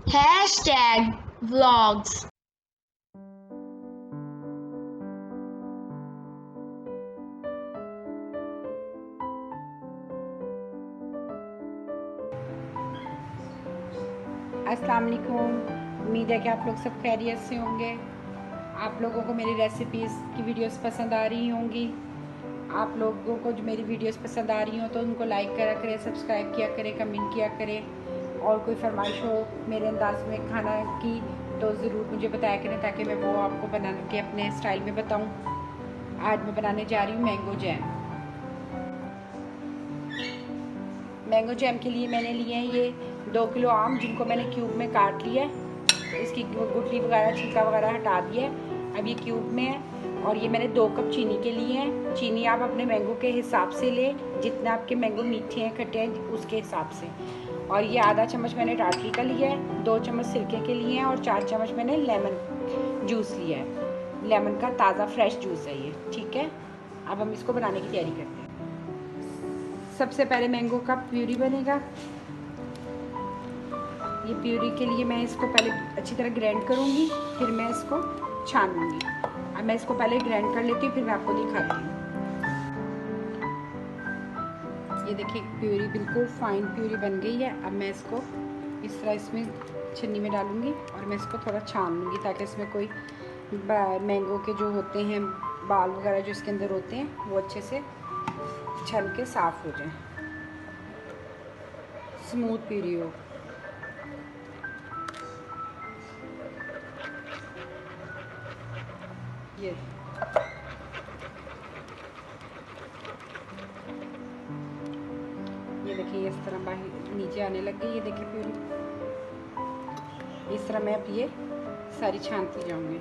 #vlogs. अस्सलाम वालेकुम। उम्मीद है कि आप लोग सब खैरियत से होंगे। आप लोगों को मेरी रेसिपीज़ की वीडियोस पसंद आ रही होंगी। आप लोगों को जो मेरी वीडियोस पसंद आ रही हो तो उनको लाइक करा करें, सब्सक्राइब किया करें, कमेंट किया करें। और कोई फरमाइश हो मेरे अंदाज में खाना की तो ज़रूर मुझे बताया करें ताकि मैं वो आपको बना के अपने स्टाइल में बताऊँ। आज मैं बनाने जा रही हूँ मैंगो जैम। मैंगो जैम के लिए मैंने लिए हैं ये 2 किलो आम, जिनको मैंने क्यूब में काट लिया है। इसकी गुठली वगैरह छिलका वगैरह हटा दिया है। अब ये क्यूब में है। और ये मैंने 2 कप चीनी के लिए हैं। चीनी आप अपने मैंगो के हिसाब से लें, जितना आपके मैंगो मीठे हैं खट्टे हैं उसके हिसाब से। और ये आधा चम्मच मैंने टाटरी का लिया है, 2 चम्मच सिरके के लिए हैं और 4 चम्मच मैंने लेमन जूस लिया है। लेमन का ताज़ा फ्रेश जूस है ये, ठीक है। अब हम इसको बनाने की तैयारी करते हैं। सबसे पहले मैंगो का प्यूरी बनेगा। ये प्यूरी के लिए मैं इसको पहले अच्छी तरह ग्राइंड करूँगी, फिर मैं इसको छान लूँगी। अब मैं इसको पहले ग्राइंड कर लेती हूँ, फिर मैं आपको दिखाती हूँ। ये देखिए प्यूरी बिल्कुल फाइन प्यूरी बन गई है। अब मैं इसको इस तरह इसमें छन्नी में डालूँगी और मैं इसको थोड़ा छान लूँगी ताकि इसमें कोई मैंगो के जो होते हैं बाल वगैरह जो इसके अंदर होते हैं वो अच्छे से छन के साफ़ हो जाए, स्मूथ प्यूरी हो। ये देखिए इस तरह बाहर नीचे आने लग गई। ये देखिए प्यूरी इस तरह मैं अब ये सारी छानती जाऊंगी।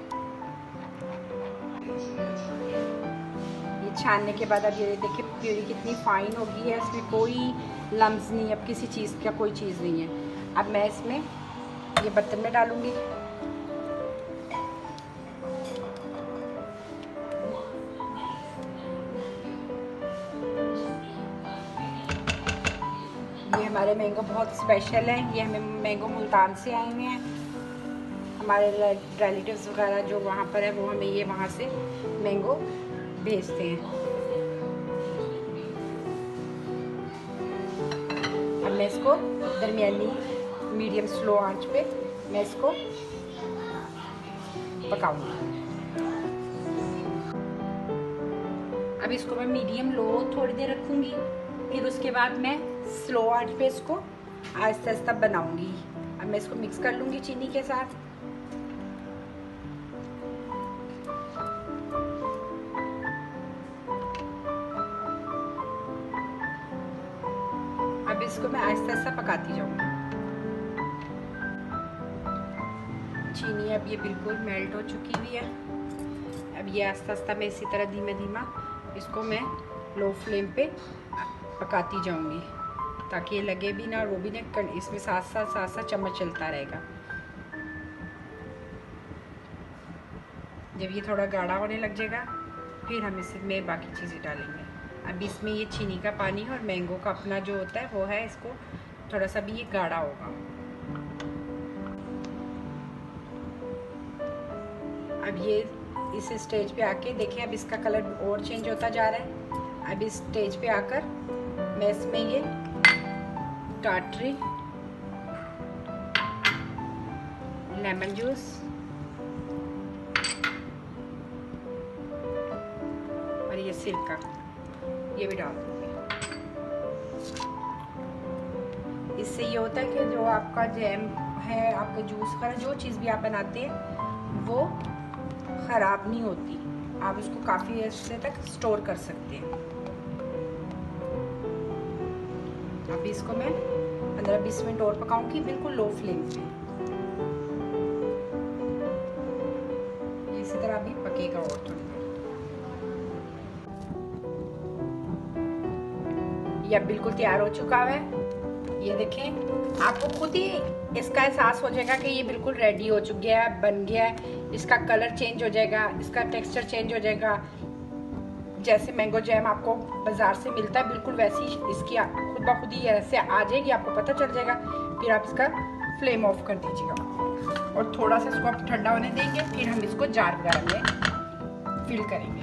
ये छानने के बाद अब ये देखिए प्यूरी कितनी फाइन हो गई है, इसमें कोई लम्स नहीं है, अब किसी चीज़ का कोई चीज़ नहीं है। अब मैं इसमें ये बर्तन में डालूंगी। ये हमारे मैंगो बहुत स्पेशल हैं। ये हमें मैंगो मुल्तान से आए हुए हैं। हमारे रिलेटिव्स वगैरह जो वहाँ पर है वो हमें ये वहाँ से मैंगो भेजते हैं। अब मैं इसको दरमियानी मीडियम स्लो आंच पे मैं इसको पकाऊंगी। अब इसको मैं मीडियम लो थोड़ी देर रखूंगी, फिर उसके बाद मैं स्लो आंच पे इसको आहिस्ता आहिस्ता बनाऊंगी। अब मैं इसको मिक्स कर लूंगी चीनी के साथ। अब इसको मैं आहिस्ता आहिस्ता पकाती जाऊंगी। चीनी अब ये बिल्कुल मेल्ट हो चुकी हुई है। अब ये आहिस्ता आहिस्ता मैं इसी तरह धीमे धीमा इसको मैं लो फ्लेम पे पकाती जाऊंगी ताकि ये लगे भी ना और वो भी ना, इसमें साथ साथ चम्मच चलता रहेगा। जब ये थोड़ा गाढ़ा होने लग जाएगा फिर हम इसमें बाकी चीज़ें डालेंगे। अब इसमें ये चीनी का पानी और मैंगो का अपना जो होता है वो है, इसको थोड़ा सा भी ये गाढ़ा होगा। अब ये इस स्टेज पे आके देखिए अब इसका कलर और चेंज होता जा रहा है। अब इस स्टेज पे आकर मैं इसमें ये टाटरी, लेमन जूस और ये सिरका ये भी डाल दूँगी। इससे ये होता है कि जो आपका जैम है, आपका जूस का जो चीज़ भी आप बनाते हैं वो ख़राब नहीं होती, आप उसको काफ़ी अर्से तक स्टोर कर सकते हैं। अब इसको मैं 15-20 मिनट और पकाऊंगी बिल्कुल लो फ्लेम पे। इसी तरह भी पकेगा और थोड़ी देर। ये अब बिल्कुल तैयार हो चुका है। ये देखें आपको खुद ही इसका एहसास हो जाएगा कि ये बिल्कुल रेडी हो चुका है, बन गया है। इसका कलर चेंज हो जाएगा, इसका टेक्सचर चेंज हो जाएगा। जैसे मैंगो जैम आपको बाजार से मिलता है बिल्कुल वैसी इसकी खुद ब खुद ही ऐसे आ जाएगी, आपको पता चल जाएगा। फिर आप इसका फ्लेम ऑफ कर दीजिएगा और थोड़ा सा इसको आप ठंडा होने देंगे, फिर हम इसको जार वगैरह में फिल करेंगे।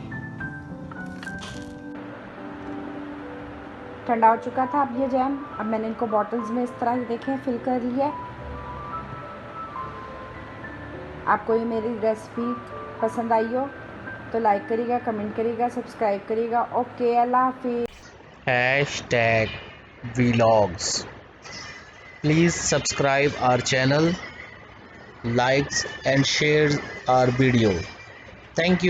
ठंडा हो चुका था अब ये जैम, अब मैंने इनको बॉटल्स में इस तरह से देखें फिल कर लिया। आपको ये मेरी रेसिपी पसंद आई हो तो लाइक करिएगा, कमेंट करिएगा, सब्सक्राइब करिएगा। ओके, अल्लाह हाफिज़। #vlogs. Please subscribe our channel, likes and share our video. Thank you.